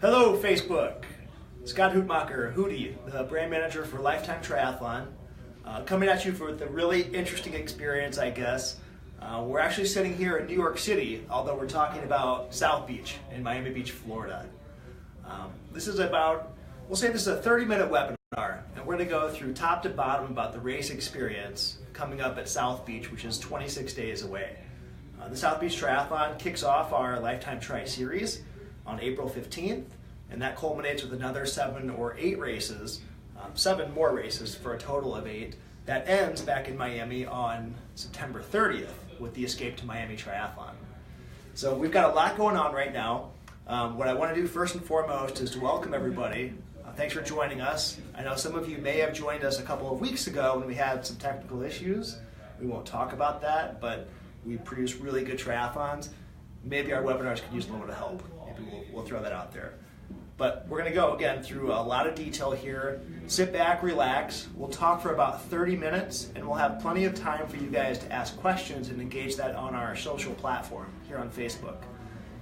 Hello, Facebook. Scott Hootmacher, Hootie, the brand manager for Lifetime Triathlon, coming at you with a really interesting experience, I guess. We're actually sitting here in New York City, although we're talking about South Beach in Miami Beach, Florida. This is a 30-minute webinar, and we're going to go through top to bottom about the race experience coming up at South Beach, which is 26 days away. The South Beach Triathlon kicks off our Lifetime Tri Series on April 15th, and that culminates with another 7 or 8 races, 7 more races for a total of 8, that ends back in Miami on September 30th with the Escape to Miami Triathlon. So we've got a lot going on right now. What I want to do first and foremost is to welcome everybody. Thanks for joining us. I know some of you may have joined us a couple of weeks ago when we had some technical issues. We won't talk about that, but we produce really good triathlons. Maybe our webinars could use a little bit of help. Maybe we'll throw that out there. But we're going to go, again, through a lot of detail here. Sit back, relax. We'll talk for about 30 minutes, and we'll have plenty of time for you guys to ask questions and engage that on our social platform here on Facebook.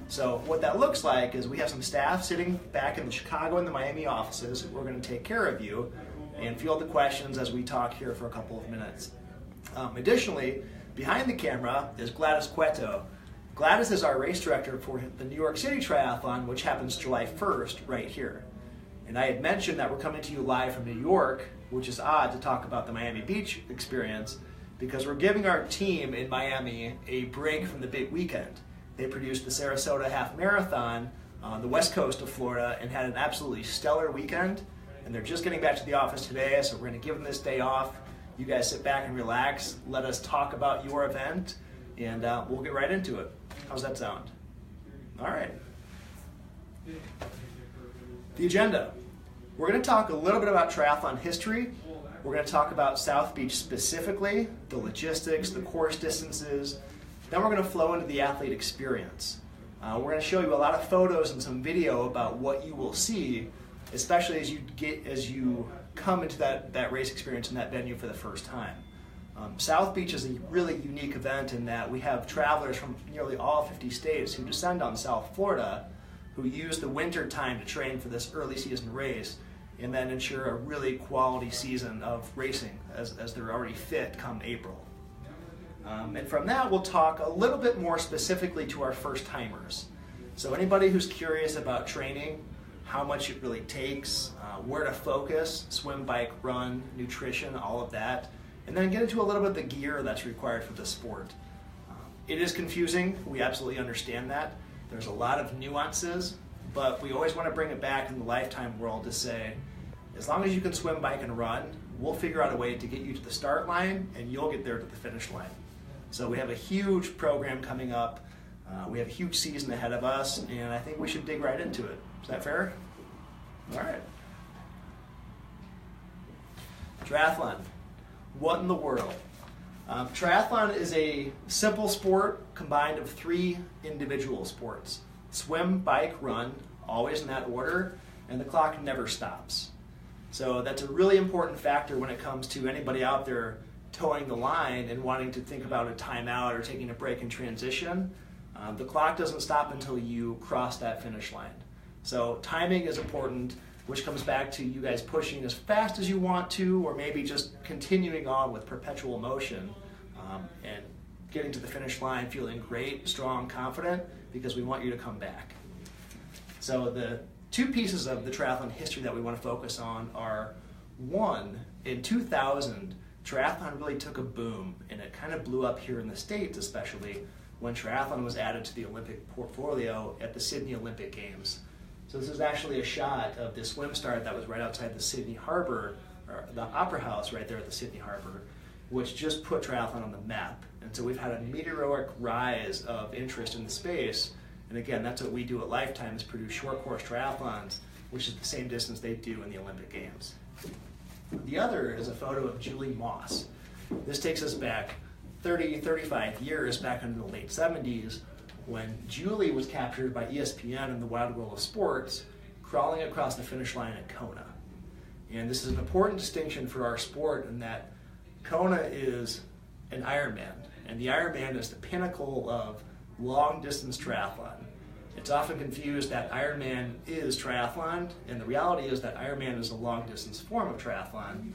So what that looks like is we have some staff sitting back in the Chicago and the Miami offices. We're going to take care of you and field the questions as we talk here for a couple of minutes. Additionally, behind the camera is Gladys Cueto. Gladys is our race director for the New York City Triathlon, which happens July 1st right here. And I had mentioned that we're coming to you live from New York, which is odd to talk about the Miami Beach experience because we're giving our team in Miami a break from the big weekend. They produced the Sarasota Half Marathon on the west coast of Florida and had an absolutely stellar weekend. And they're just getting back to the office today, so we're going to give them this day off. You guys sit back and relax. Let us talk about your event, and we'll get right into it. How's that sound? All right. The agenda. We're going to talk a little bit about triathlon history. We're going to talk about South Beach specifically, the logistics, the course distances. Then we're going to flow into the athlete experience. We're going to show you a lot of photos and some video about what you will see, especially as you come into that race experience in that venue for the first time. South Beach is a really unique event in that we have travelers from nearly all 50 states who descend on South Florida, who use the winter time to train for this early season race and then ensure a really quality season of racing as they're already fit come April. And from that, we'll talk a little bit more specifically to our first timers. So anybody who's curious about training, how much it really takes, where to focus, swim, bike, run, nutrition, all of that, and then get into a little bit of the gear that's required for the sport. It is confusing, we absolutely understand that. There's a lot of nuances, but we always want to bring it back in the Lifetime world to say, as long as you can swim, bike, and run, we'll figure out a way to get you to the start line and you'll get there to the finish line. So we have a huge program coming up. We have a huge season ahead of us, and I think we should dig right into it. Is that fair? All right. Triathlon. What in the world? Triathlon is a simple sport combined of 3 individual sports. Swim, bike, run, always in that order, and the clock never stops. So that's a really important factor when it comes to anybody out there towing the line and wanting to think about a timeout or taking a break in transition. The clock doesn't stop until you cross that finish line. So timing is important, which comes back to you guys pushing as fast as you want to, or maybe just continuing on with perpetual motion and getting to the finish line feeling great, strong, confident, because we want you to come back. So the 2 pieces of the triathlon history that we want to focus on are, 1, in 2000, triathlon really took a boom, and it kind of blew up here in the States, especially when triathlon was added to the Olympic portfolio at the Sydney Olympic Games. So this is actually a shot of the swim start that was right outside the Sydney Harbor, or the Opera House right there at the Sydney Harbor, which just put triathlon on the map. And so we've had a meteoric rise of interest in the space. And again, that's what we do at Lifetime, is produce short course triathlons, which is the same distance they do in the Olympic Games. The other is a photo of Julie Moss. This takes us back 35 years, back into the late 70s, when Julie was captured by ESPN in the Wild World of Sports, crawling across the finish line at Kona. And this is an important distinction for our sport in that Kona is an Ironman, and the Ironman is the pinnacle of long-distance triathlon. It's often confused that Ironman is triathlon, and the reality is that Ironman is a long-distance form of triathlon.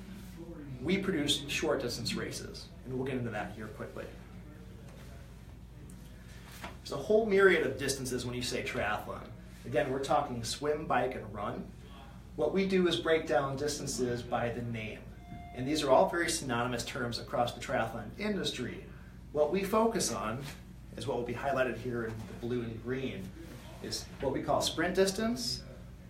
We produce short-distance races, and we'll get into that here quickly. There's a whole myriad of distances when you say triathlon. Again, we're talking swim, bike, and run. What we do is break down distances by the name, and these are all very synonymous terms across the triathlon industry. What we focus on is what will be highlighted here in the blue and green, is what we call sprint distance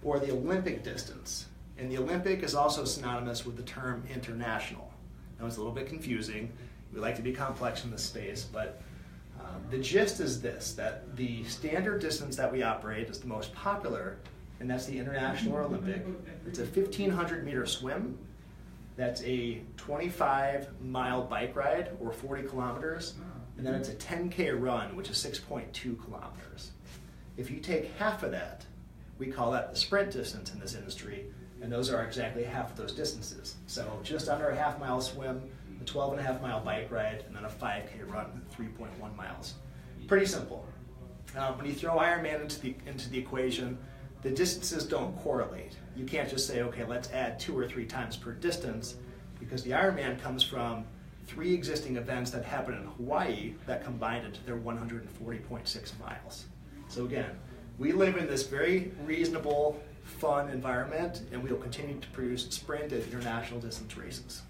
or the Olympic distance. And the Olympic is also synonymous with the term international. Now it's a little bit confusing. We like to be complex in this space, but the gist is this, that the standard distance that we operate is the most popular, and that's the international or Olympic. It's a 1,500 meter swim. That's a 25-mile bike ride, or 40 kilometers, and then it's a 10K run, which is 6.2 kilometers. If you take half of that, we call that the sprint distance in this industry, and those are exactly half of those distances. So just under a half-mile swim, a 12.5-mile bike ride, and then a 5K run, 3.1 miles. Pretty simple. When you throw Ironman into the equation, the distances don't correlate. You can't just say, okay, let's add 2 or 3 times per distance, because the Ironman comes from 3 existing events that happened in Hawaii that combined into their 140.6 miles. So again, we live in this very reasonable, fun environment, and we will continue to produce sprint and international distance races.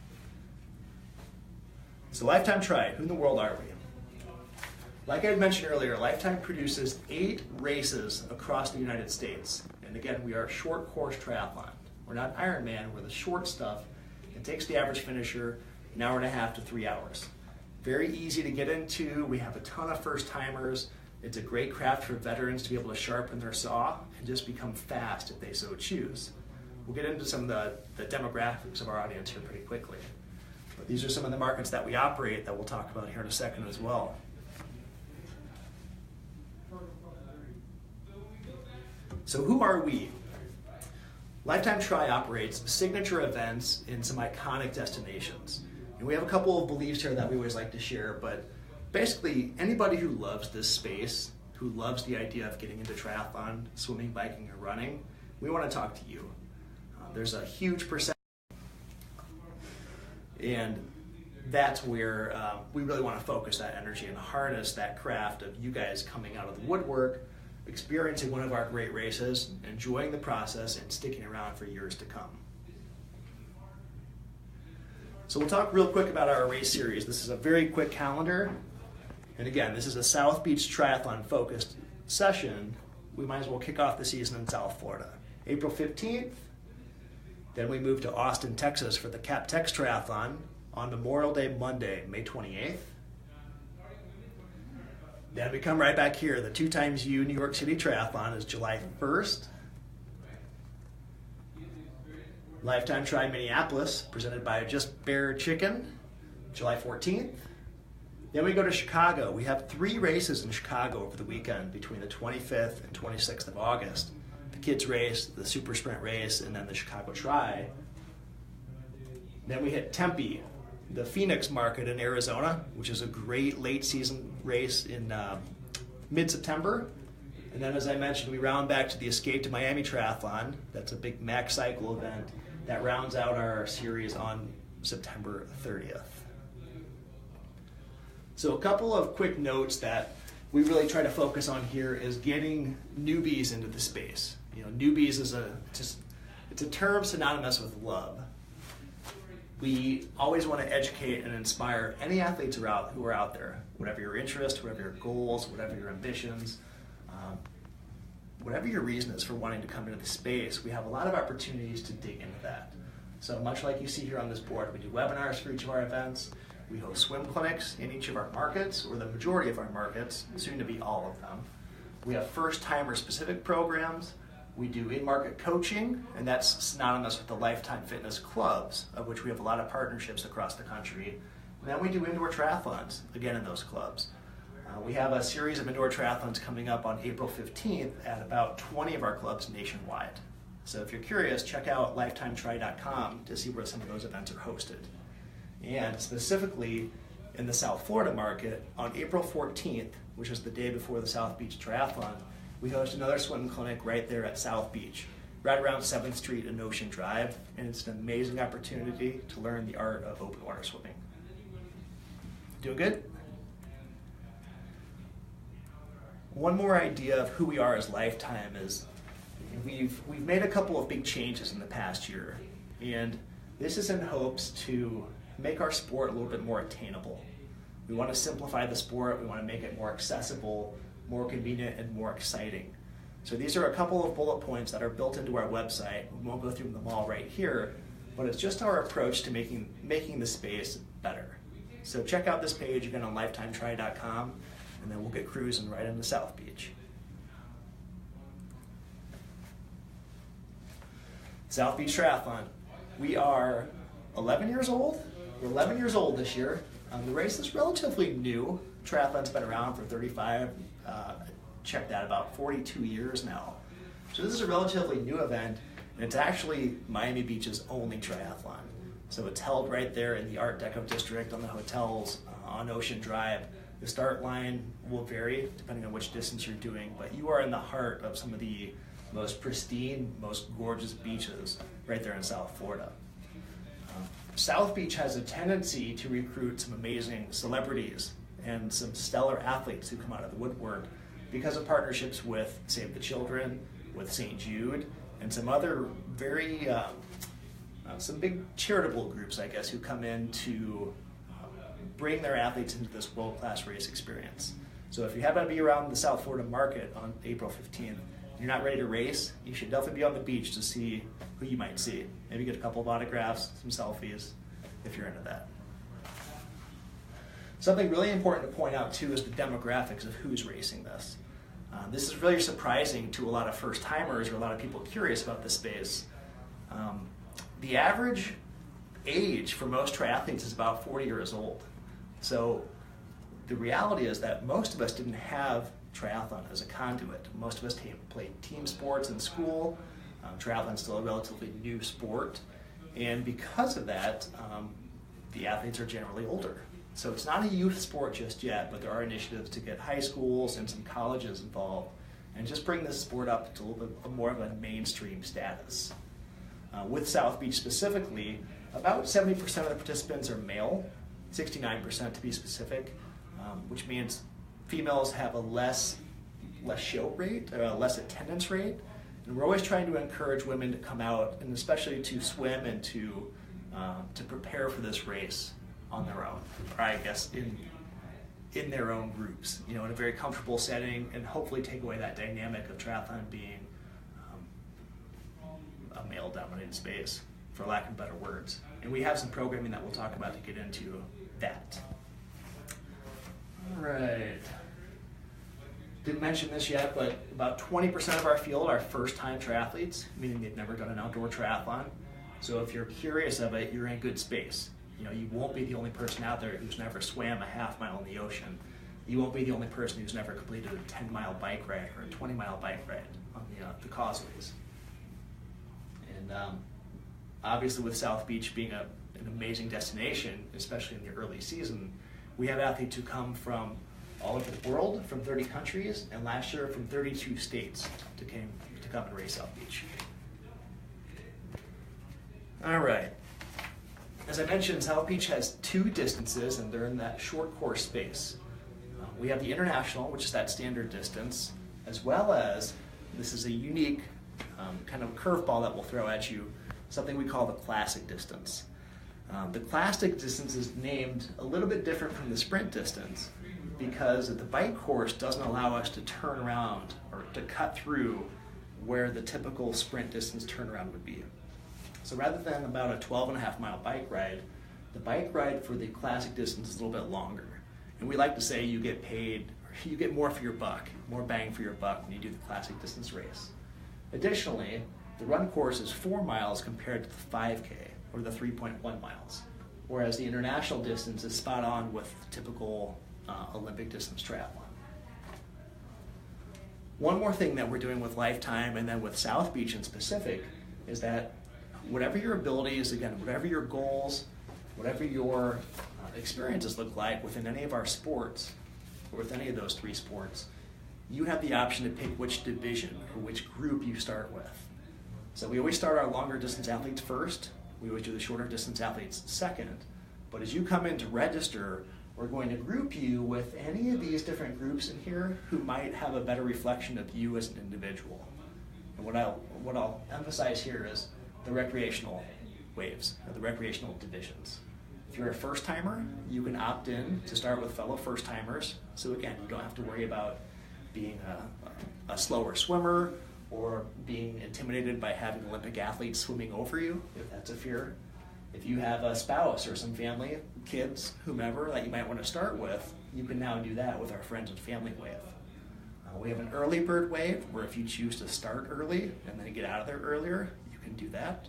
So Lifetime Tri, who in the world are we? Like I had mentioned earlier, Lifetime produces 8 races across the United States. And again, we are a short course triathlon. We're not Ironman, we're the short stuff. It takes the average finisher an hour and a half to 3 hours. Very easy to get into. We have a ton of first timers. It's a great craft for veterans to be able to sharpen their saw and just become fast if they so choose. We'll get into some of the demographics of our audience here pretty quickly. But these are some of the markets that we operate that we'll talk about here in a second as well. So who are we? Lifetime Tri operates signature events in some iconic destinations. And we have a couple of beliefs here that we always like to share, but basically anybody who loves this space, who loves the idea of getting into triathlon, swimming, biking, or running, we want to talk to you. There's a huge percentage, and that's where we really want to focus that energy and harness that craft of you guys coming out of the woodwork, experiencing one of our great races, enjoying the process, and sticking around for years to come. So we'll talk real quick about our race series. This is a very quick calendar. And again, this is a South Beach Triathlon focused session. We might as well kick off the season in South Florida. April 15th, then we move to Austin, Texas for the Cap Tex Triathlon on Memorial Day Monday, May 28th. Then we come right back here. The 2xU New York City Triathlon is July 1st. Lifetime Tri Minneapolis, presented by Just Bear Chicken, July 14th. Then we go to Chicago. We have 3 races in Chicago over the weekend between the 25th and 26th of August. The kids race, the super sprint race, and then the Chicago Tri. Then we hit Tempe, the Phoenix market in Arizona, which is a great late season race in mid-September. And then, as I mentioned, we round back to the Escape to Miami Triathlon. That's a big max cycle event that rounds out our series on September 30th. So a couple of quick notes that we really try to focus on here is getting newbies into the space. You know, newbies is it's a term synonymous with love. We always want to educate and inspire any athletes who are out there, whatever your interest, whatever your goals, whatever your ambitions, whatever your reason is for wanting to come into the space. We have a lot of opportunities to dig into that. So much like you see here on this board, we do webinars for each of our events. We host swim clinics in each of our markets, or the majority of our markets, soon to be all of them. We have first-timer specific programs. We do in-market coaching, and that's synonymous with the Lifetime Fitness clubs, of which we have a lot of partnerships across the country. And then we do indoor triathlons, again in those clubs. We have a series of indoor triathlons coming up on April 15th at about 20 of our clubs nationwide. So if you're curious, check out lifetimetri.com to see where some of those events are hosted. And specifically in the South Florida market, on April 14th, which is the day before the South Beach Triathlon, we host another swim clinic right there at South Beach, right around 7th Street and Ocean Drive, and it's an amazing opportunity to learn the art of open water swimming. Doing good? One more idea of who we are as Lifetime is we've made a couple of big changes in the past year, and this is in hopes to make our sport a little bit more attainable. We want to simplify the sport, we want to make it more accessible, more convenient, and more exciting. So these are a couple of bullet points that are built into our website. We won't go through them all right here, but it's just our approach to making the space better. So check out this page again on lifetimetry.com, and then we'll get cruising right into South Beach. South Beach Triathlon. We are 11 years old. We're 11 years old this year. The race is relatively new. Triathlon's been around for 35, check that, about 42 years now. So this is a relatively new event, and it's actually Miami Beach's only triathlon. So it's held right there in the Art Deco district on the hotels on Ocean Drive. The start line will vary depending on which distance you're doing, but you are in the heart of some of the most pristine, most gorgeous beaches right there in South Florida. South Beach has a tendency to recruit some amazing celebrities and some stellar athletes who come out of the woodwork because of partnerships with Save the Children, with St. Jude, and some other some big charitable groups, I guess, who come in to bring their athletes into this world-class race experience. So if you happen to be around the South Florida market on April 15th, you're not ready to race, you should definitely be on the beach to see who you might see. Maybe get a couple of autographs, some selfies, if you're into that. Something really important to point out too is the demographics of who's racing this. This is really surprising to a lot of first-timers or a lot of people curious about this space. The average age for most triathletes is about 40 years old. So the reality is that most of us didn't have triathlon as a conduit. Most of us played team sports in school. Triathlon's still a relatively new sport. And because of that, the athletes are generally older. So it's not a youth sport just yet, but there are initiatives to get high schools and some colleges involved and just bring this sport up to a little bit more of a mainstream status. With South Beach specifically, about 70% of the participants are male, 69% to be specific, which means females have a less show rate, or a less attendance rate, and we're always trying to encourage women to come out, and especially to swim and to prepare for this race on their own, or I guess in their own groups, in a very comfortable setting, and hopefully take away that dynamic of triathlon being a male-dominated space, for lack of better words. And we have some programming that we'll talk about to get into that. All right. Didn't mention this yet, but about 20% of our field are first-time triathletes, meaning they've never done an outdoor triathlon. So if you're curious of it, you're in good space. You won't be the only person out there who's never swam a half-mile in the ocean. You won't be the only person who's never completed a 10-mile bike ride or a 20-mile bike ride on the causeways. And obviously with South Beach being an amazing destination, especially in the early season, we have athletes who come from all over the world, from 30 countries, and last year from 32 states to come and race South Beach. All right. As I mentioned, South Beach has two distances, and they're in that short course space. We have the international, which is that standard distance, as well as, this is a unique kind of curveball that we'll throw at you, something we call the classic distance. The classic distance is named a little bit different from the sprint distance because the bike course doesn't allow us to turn around or to cut through where the typical sprint distance turnaround would be. So rather than about a 12.5-mile bike ride, the bike ride for the classic distance is a little bit longer. And we like to say you get paid, or you get more for your buck, more bang for your buck when you do the classic distance race. Additionally, the run course is 4 miles compared to the 5K, or the 3.1 miles, whereas the international distance is spot on with typical Olympic distance triathlon. One more thing that we're doing with Lifetime and then with South Beach in specific is that whatever your abilities, again, whatever your goals, whatever your experiences look like within any of our sports, or with any of those three sports, you have the option to pick which division or which group you start with. So we always start our longer distance athletes first. We always do the shorter distance athletes second. But as you come in to register, we're going to group you with any of these different groups in here who might have a better reflection of you as an individual. And what I'll emphasize here is the recreational waves, or the recreational divisions. If you're a first timer, you can opt in to start with fellow first timers. So again, you don't have to worry about being a slower swimmer or being intimidated by having Olympic athletes swimming over you, if that's a fear. If you have a spouse or some family, kids, whomever that you might want to start with, you can now do that with our friends and family wave. We have an early bird wave where if you choose to start early and then get out of there earlier, you can do that.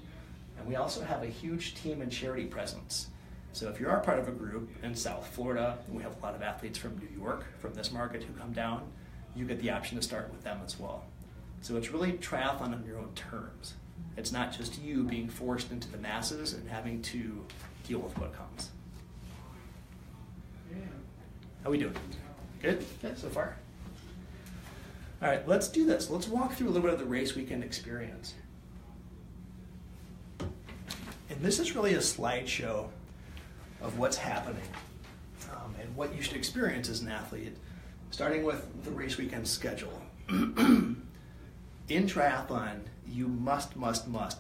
And we also have a huge team and charity presence. So if you are part of a group in South Florida, we have a lot of athletes from New York, from this market who come down, you get the option to start with them as well. So it's really triathlon on your own terms. It's not just you being forced into the masses and having to deal with what comes. How we doing? Good? Good so far? All right, let's do this. Let's walk through a little bit of the race weekend experience. And this is really a slideshow of what's happening and what you should experience as an athlete, starting with the race weekend schedule. In triathlon, you must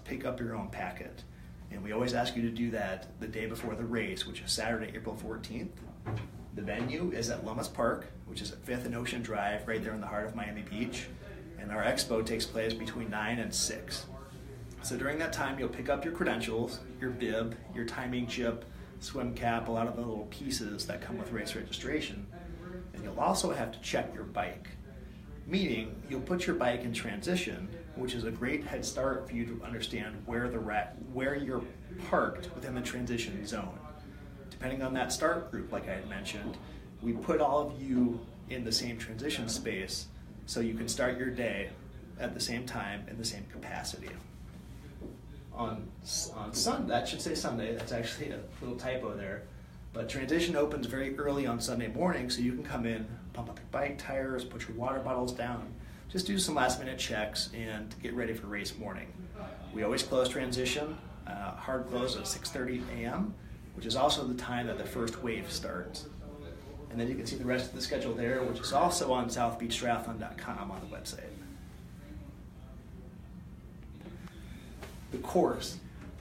pick up your own packet. And we always ask you to do that the day before the race, which is Saturday, April 14th. The venue is at Lummus Park, which is at 5th and Ocean Drive, right there in the heart of Miami Beach. And our expo takes place between 9 and 6. So during that time, you'll pick up your credentials, your bib, your timing chip, swim cap, a lot of the little pieces that come with race registration. And you'll also have to check your bike, meaning you'll put your bike in transition, which is a great head start for you to understand where you're parked within the transition zone. Depending on that start group, like I had mentioned, we put all of you in the same transition space so you can start your day at the same time in the same capacity. On Sunday, that should say Sunday, that's actually a little typo there, but transition opens very early on Sunday morning, so you can come in, pump up your bike tires, put your water bottles down, just do some last minute checks and get ready for race morning. We always close transition, hard close at 6:30 a.m., which is also the time that the first wave starts. And then you can see the rest of the schedule there, which is also on southbeachtriathlon.com on the website. The course.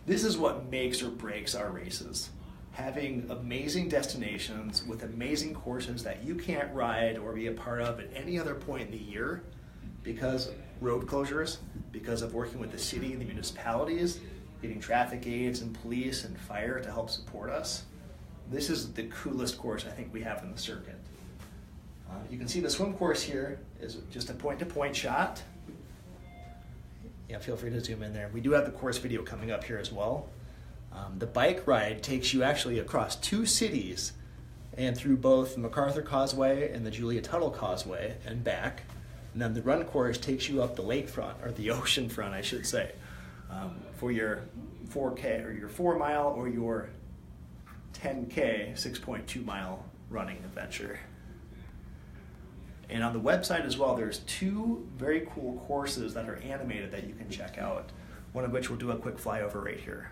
This is what makes or breaks our races. Having amazing destinations with amazing courses that you can't ride or be a part of at any other point in the year because road closures, because of working with the city and the municipalities, getting traffic aids and police and fire to help support us. This is the coolest course I think we have in the circuit. You can see the swim course here is just a point-to-point shot. Yeah, feel free to zoom in there. We do have the course video coming up here as well. The bike ride takes you actually across 2 cities and through both the MacArthur Causeway and the Julia Tuttle Causeway and back. And then the run course takes you up the lakefront, or the ocean front, I should say, for your 4K or your 4 mile or your 10K 6.2 mile running adventure. And on the website as well, there's 2 very cool courses that are animated that you can check out, one of which we'll do a quick flyover right here.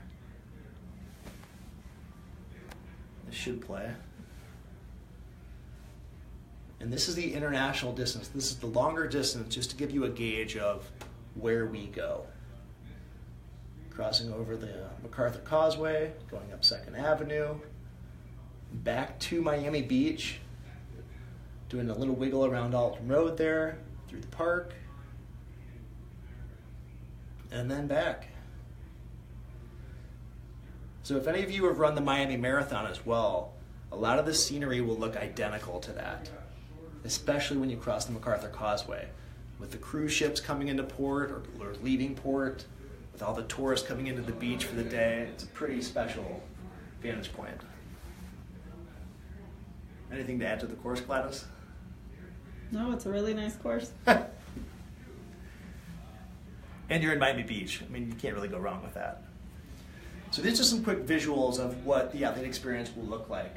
This should play. And this is the international distance. This is the longer distance, just to give you a gauge of where we go. Crossing over the MacArthur Causeway, going up 2nd Avenue, back to Miami Beach, doing a little wiggle around Alton Road there, through the park, and then back. So if any of you have run the Miami Marathon as well, a lot of the scenery will look identical to that, especially when you cross the MacArthur Causeway, with the cruise ships coming into port or leaving port, with all the tourists coming into the beach for the day. It's a pretty special vantage point. Anything to add to the course, Gladys? No, it's a really nice course. And you're in Miami Beach. I mean, you can't really go wrong with that. So these are some quick visuals of what the athlete experience will look like.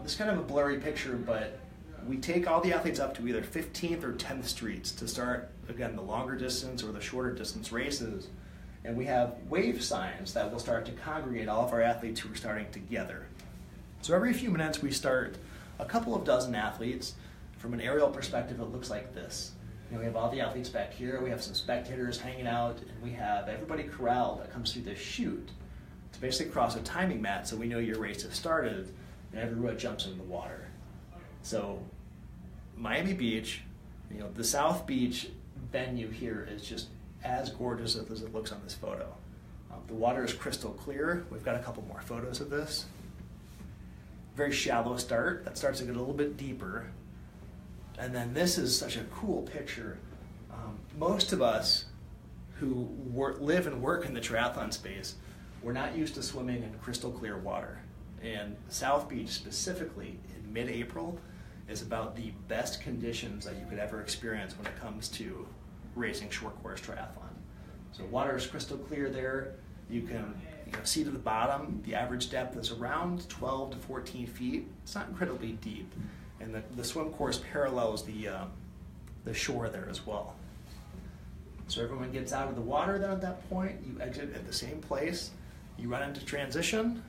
This is kind of a blurry picture, but we take all the athletes up to either 15th or 10th streets to start, again, the longer distance or the shorter distance races. And we have wave signs that will start to congregate all of our athletes who are starting together. So every few minutes we start a couple of dozen athletes. From an aerial perspective, it looks like this. We have all the athletes back here, we have some spectators hanging out, and we have everybody corralled that comes through this chute to basically cross a timing mat so we know your race has started, and everyone jumps into the water. So Miami Beach, the South Beach venue here is just as gorgeous as it looks on this photo. The water is crystal clear. We've got a couple more photos of this. Very shallow start. That starts to get a little bit deeper. And then this is such a cool picture. Most of us who live and work in the triathlon space, we're not used to swimming in crystal clear water. And South Beach specifically in mid-April is about the best conditions that you could ever experience when it comes to racing short course triathlon. So water is crystal clear there. You can see to the bottom, the average depth is around 12 to 14 feet. It's not incredibly deep. And the swim course parallels the shore there as well. So everyone gets out of the water then at that point. You exit at the same place. You run into transition.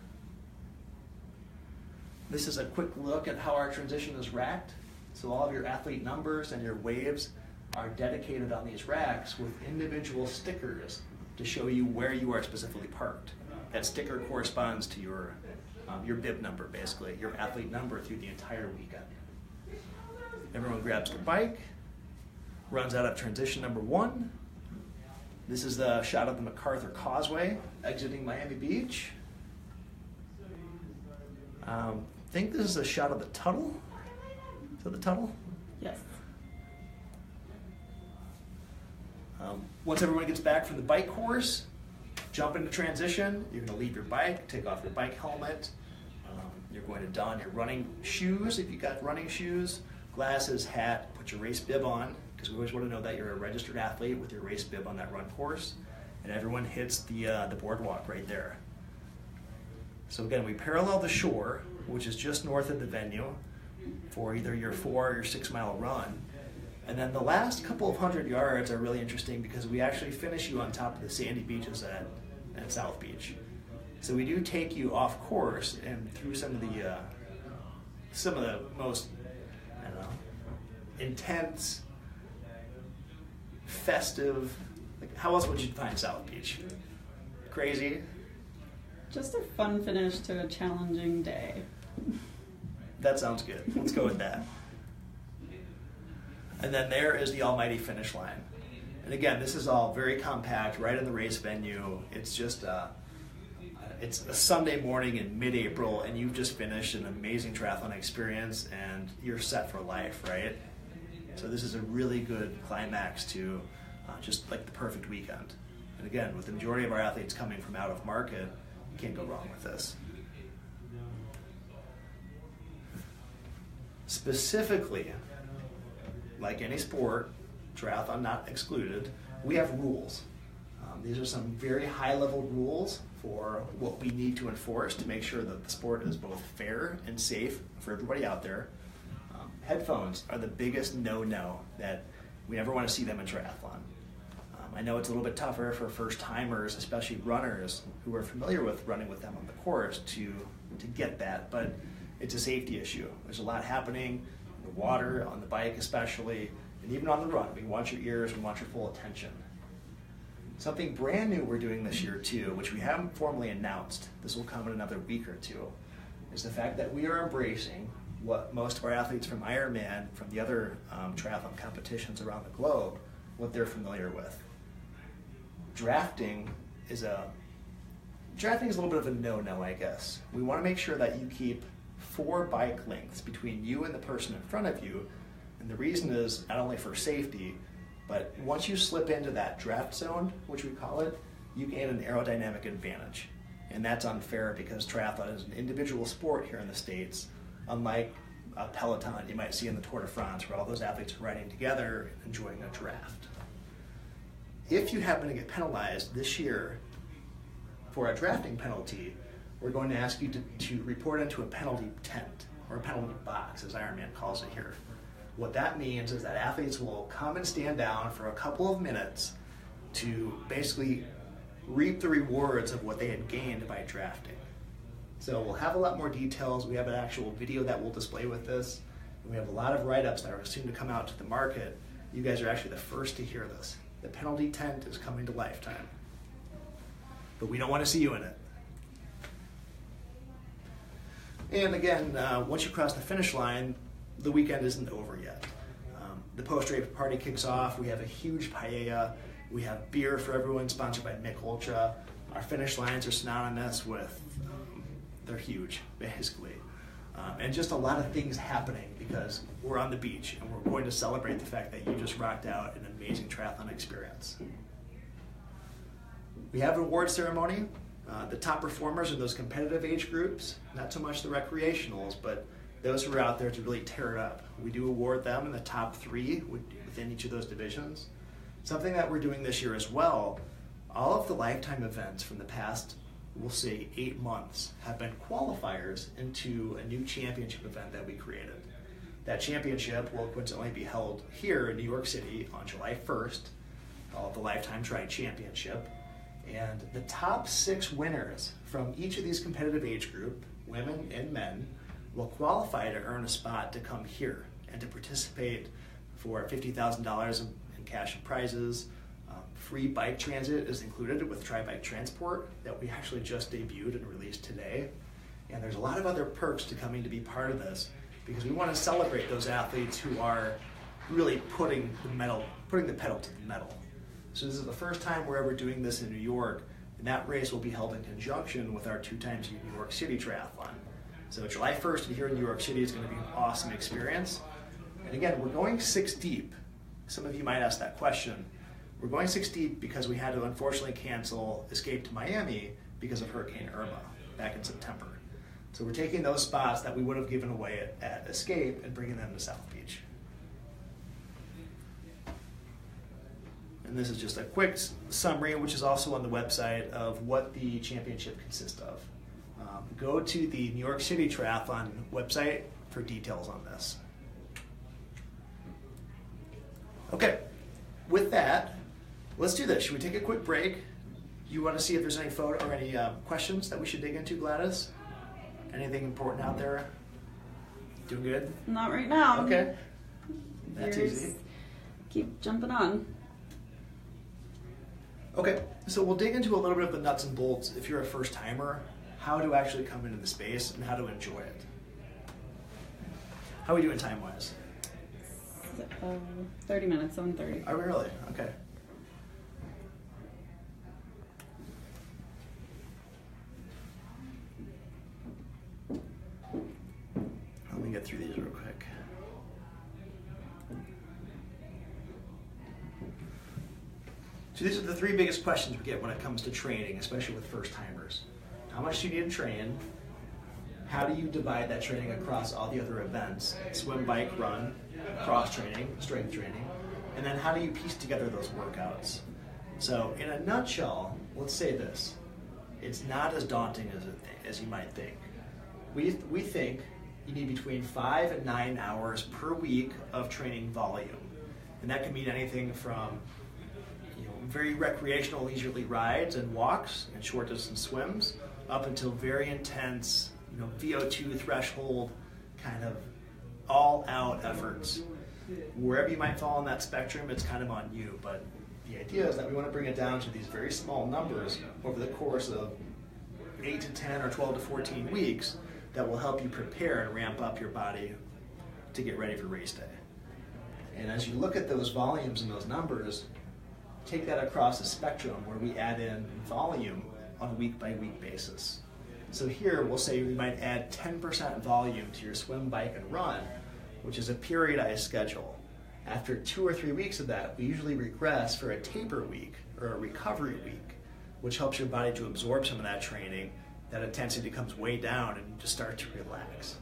This is a quick look at how our transition is racked. So all of your athlete numbers and your waves are dedicated on these racks with individual stickers to show you where you are specifically parked. That sticker corresponds to your bib number, basically, your athlete number through the entire weekend. Everyone grabs their bike, runs out of transition number 1. This is the shot of the MacArthur Causeway exiting Miami Beach. I think this is a shot of the Tuttle. Is that the Tuttle? Yes. Once everyone gets back from the bike course, jump into transition. You're going to leave your bike, take off your bike helmet. You're going to don your running shoes if you've got running shoes, glasses, hat, put your race bib on, because we always want to know that you're a registered athlete with your race bib on that run course. And everyone hits the boardwalk right there. So again, we parallel the shore, which is just north of the venue, for either your 4 or your 6 mile run. And then the last couple of 100 yards are really interesting because we actually finish you on top of the sandy beaches at South Beach. So we do take you off course and through some of the most, intense, festive, how else would you define South Beach? Crazy? Just a fun finish to a challenging day. That sounds good. Let's go with that. And then there is the almighty finish line. And again, this is all very compact, right in the race venue. It's just it's a Sunday morning in mid-April, and you've just finished an amazing triathlon experience, and you're set for life, right? So this is a really good climax to just like the perfect weekend. And again, with the majority of our athletes coming from out of market, you can't go wrong with this. Specifically, like any sport, triathlon not excluded, we have rules. These are some very high-level rules for what we need to enforce to make sure that the sport is both fair and safe for everybody out there. Headphones are the biggest no-no that we never want to see them in triathlon. I know it's a little bit tougher for first-timers, especially runners who are familiar with running with them on the course to get that, but it's a safety issue. There's a lot happening in the water, on the bike especially, and even on the run. We want your ears, we want your full attention. Something brand new we're doing this year too, which we haven't formally announced, this will come in another week or two, is the fact that we are embracing what most of our athletes from Ironman, from the other triathlon competitions around the globe, what they're familiar with. Drafting is a little bit of a no-no, I guess. We want to make sure that you keep 4 bike lengths between you and the person in front of you, and the reason is not only for safety, but once you slip into that draft zone, which we call it, you gain an aerodynamic advantage. And that's unfair because triathlon is an individual sport here in the States, unlike a peloton you might see in the Tour de France where all those athletes are riding together and enjoying a draft. If you happen to get penalized this year for a drafting penalty, we're going to ask you to report into a penalty tent. or a penalty box, as Ironman calls it here. What that means is that athletes will come and stand down for a couple of minutes to basically reap the rewards of what they had gained by drafting. So we'll have a lot more details. We have an actual video that we'll display with this. And we have a lot of write-ups that are soon to come out to the market. You guys are actually the first to hear this. The penalty tent is coming to Lifetime. But we don't want to see you in it. And again, once you cross the finish line, the weekend isn't over yet. The post-race party kicks off. We have a huge paella. We have beer for everyone, sponsored by Mick Ultra. Our finish lines are synonymous with, they're huge, basically. And just a lot of things happening because we're on the beach and we're going to celebrate the fact that you just rocked out an amazing triathlon experience. We have an award ceremony. The top performers in those competitive age groups, not so much the recreationals, but those who are out there to really tear it up. We do award them in the top 3 within each of those divisions. Something that we're doing this year as well, all of the Lifetime events from the past, we'll say 8 months, have been qualifiers into a new championship event that we created. That championship will coincidentally be held here in New York City on July 1st, called the Lifetime Tri Championship. And the top 6 winners from each of these competitive age group, women and men, will qualify to earn a spot to come here and to participate for $50,000 in cash and prizes. Free bike transit is included with Tri-Bike Transport that we actually just debuted and released today. And there's a lot of other perks to coming to be part of this because we want to celebrate those athletes who are really putting the pedal to the metal. So this is the first time we're ever doing this in New York, and that race will be held in conjunction with our 2 times New York City Triathlon. So July 1st here in New York City is going to be an awesome experience. And again, we're going 6 deep. Some of you might ask that question. We're going 6 deep because we had to unfortunately cancel Escape to Miami because of Hurricane Irma back in September. So we're taking those spots that we would have given away at Escape and bringing them to South Beach. And this is just a quick summary, which is also on the website, of what the championship consists of. Go to the New York City Triathlon website for details on this. Okay, with that, let's do this. Should we take a quick break? You want to see if there's any photo or any questions that we should dig into, Gladys? Anything important out there? Doing good? Not right now. Okay, that's easy. Keep jumping on. Okay, so we'll dig into a little bit of the nuts and bolts if you're a first timer, how to actually come into the space and how to enjoy it. How are we doing time-wise? 30 minutes, 7:30. Are we really? Okay. Let me get through these real quick. So these are the 3 biggest questions we get when it comes to training, especially with first timers. How much do you need to train? How do you divide that training across all the other events? Swim, bike, run, cross training, strength training. And then how do you piece together those workouts? So in a nutshell, let's say this. It's not as daunting as you might think. We think you need between 5 and 9 hours per week of training volume. And that can mean anything from very recreational leisurely rides and walks and short distance swims up until very intense VO2 threshold kind of all out efforts. Wherever you might fall on that spectrum, it's kind of on you, but the idea is that we want to bring it down to these very small numbers over the course of 8 to 10 or 12 to 14 weeks that will help you prepare and ramp up your body to get ready for race day. And as you look at those volumes and those numbers, take that across a spectrum where we add in volume on a week-by-week basis. So here we'll say we might add 10% volume to your swim, bike, and run, which is a periodized schedule. After 2 or 3 weeks of that, we usually regress for a taper week or a recovery week, which helps your body to absorb some of that training. That intensity comes way down and you just start to relax.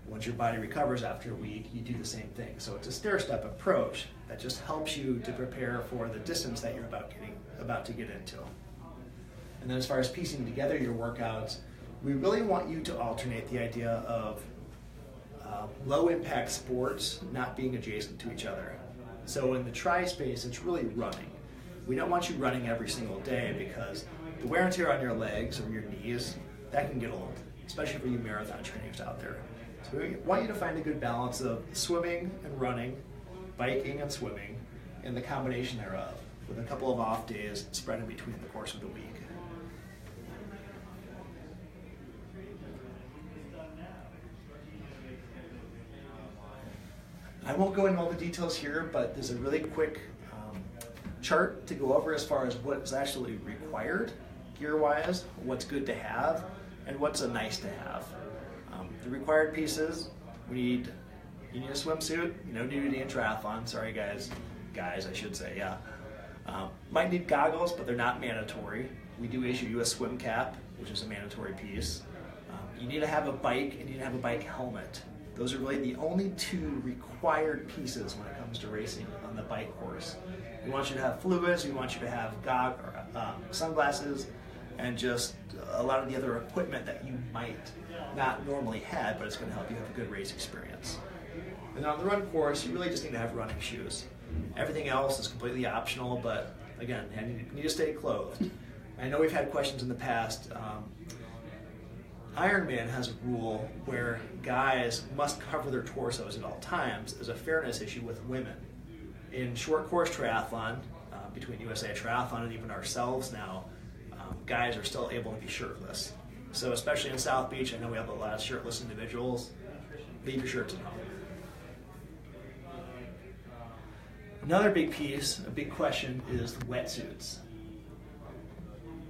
Once your body recovers after a week, you do the same thing. So it's a stair-step approach that just helps you to prepare for the distance that you're about to get into. And then as far as piecing together your workouts, we really want you to alternate the idea of low impact sports not being adjacent to each other. So in the tri space, it's really running. We don't want you running every single day because the wear and tear on your legs or your knees, that can get old, especially for you marathon trainers out there. So we want you to find a good balance of swimming and running, biking and swimming, and the combination thereof, with a couple of off days spread in between the course of the week. I won't go into all the details here, but there's a really quick chart to go over as far as what is actually required gear-wise, what's good to have, and what's a nice to have. The required pieces, you need a swimsuit, no nudity in triathlon, sorry guys I should say, yeah. Might need goggles, but they're not mandatory. We do issue you a swim cap, which is a mandatory piece. You need to have a bike, and you need to have a bike helmet. Those are really the only two required pieces when it comes to racing on the bike course. We want you to have fluids, we want you to have sunglasses, and just a lot of the other equipment that you might not normally have, but it's going to help you have a good race experience. And on the run course, you really just need to have running shoes. Everything else is completely optional, but again, you need to stay clothed. I know we've had questions in the past. Ironman has a rule where guys must cover their torsos at all times as a fairness issue with women. In short course triathlon, between USA Triathlon and even ourselves now, guys are still able to be shirtless. So especially in South Beach, I know we have a lot of shirtless individuals. Leave your shirts at home. Another big piece, a big question, is the wetsuits.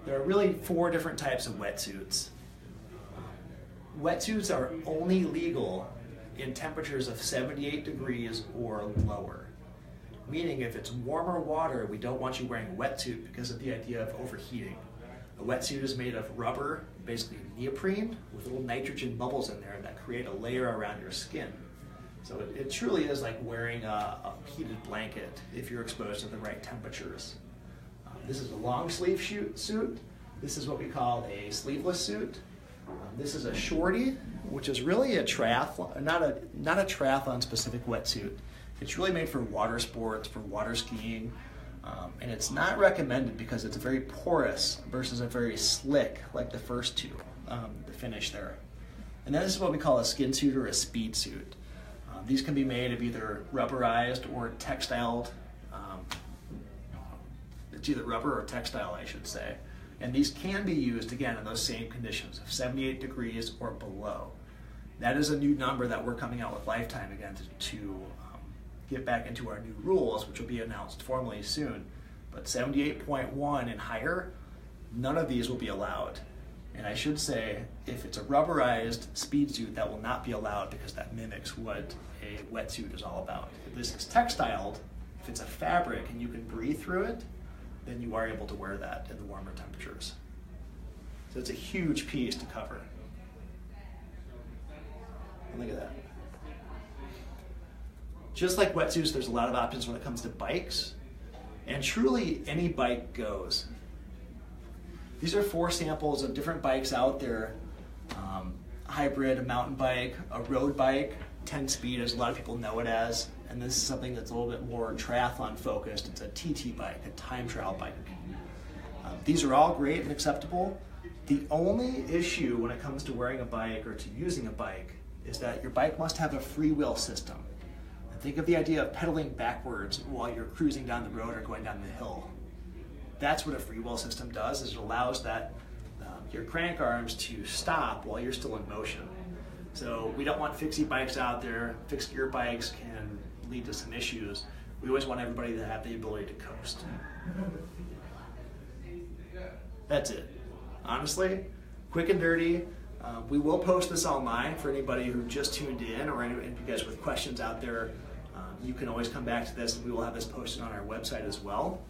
There are really 4 different types of wetsuits. Wetsuits are only legal in temperatures of 78 degrees or lower. Meaning if it's warmer water, we don't want you wearing a wetsuit because of the idea of overheating. A wetsuit is made of rubber, basically neoprene, with little nitrogen bubbles in there that create a layer around your skin. So it truly is like wearing a heated blanket if you're exposed to the right temperatures. This is a long sleeve suit. This is what we call a sleeveless suit. This is a shorty, which is really a triathlon, not a triathlon specific wetsuit. It's really made for water sports, for water skiing, and it's not recommended because it's very porous versus a very slick, like the first two, the finish there. And then this is what we call a skin suit or a speed suit. These can be made of either rubberized or textiled. It's either rubber or textile, I should say. And these can be used, again, in those same conditions of 78 degrees or below. That is a new number that we're coming out with Lifetime again to get back into our new rules, which will be announced formally soon. But 78.1 and higher, none of these will be allowed. And I should say, if it's a rubberized speed suit, that will not be allowed because that mimics what a wetsuit is all about. If this is textiled, if it's a fabric and you can breathe through it, then you are able to wear that in the warmer temperatures. So it's a huge piece to cover. And look at that. Just like wetsuits, there's a lot of options when it comes to bikes, and truly any bike goes. These are 4 samples of different bikes out there. Hybrid, a mountain bike, a road bike, 10-speed as a lot of people know it as, and this is something that's a little bit more triathlon focused. It's a TT bike, a time trial bike. These are all great and acceptable. The only issue when it comes to wearing a bike or to using a bike is that your bike must have a freewheel system. And think of the idea of pedaling backwards while you're cruising down the road or going down the hill. That's what a freewheel system does, is it allows that your crank arms to stop while you're still in motion. So we don't want fixie bikes out there. Fixed gear bikes can lead to some issues. We always want everybody to have the ability to coast. That's it. Honestly, quick and dirty. We will post this online for anybody who just tuned in, or any of you guys with questions out there. You can always come back to this, and we will have this posted on our website as well.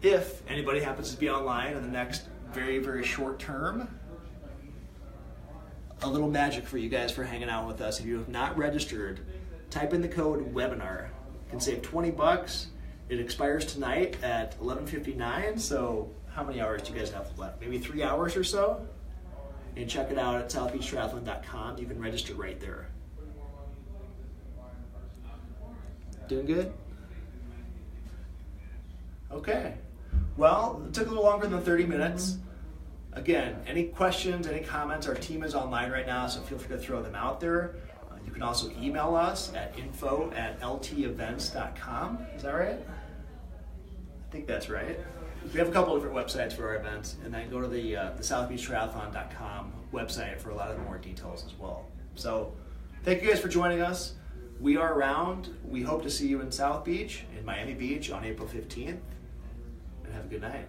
If anybody happens to be online in the next very, very short term, a little magic for you guys for hanging out with us. If you have not registered, type in the code WEBINAR. You can save $20. It expires tonight at 11:59, so how many hours do you guys have left? Maybe 3 hours or so? And check it out at southbeachtriathlon.com. You can register right there. Doing good? Okay. Well, it took a little longer than 30 minutes. Again, any questions, any comments, our team is online right now, so feel free to throw them out there. You can also email us at info@ltevents.com. Is that right? I think that's right. We have a couple different websites for our events, and then go to the southbeachtriathlon.com website for a lot of more details as well. So thank you guys for joining us. We are around. We hope to see you in South Beach, in Miami Beach on April 15th, and have a good night.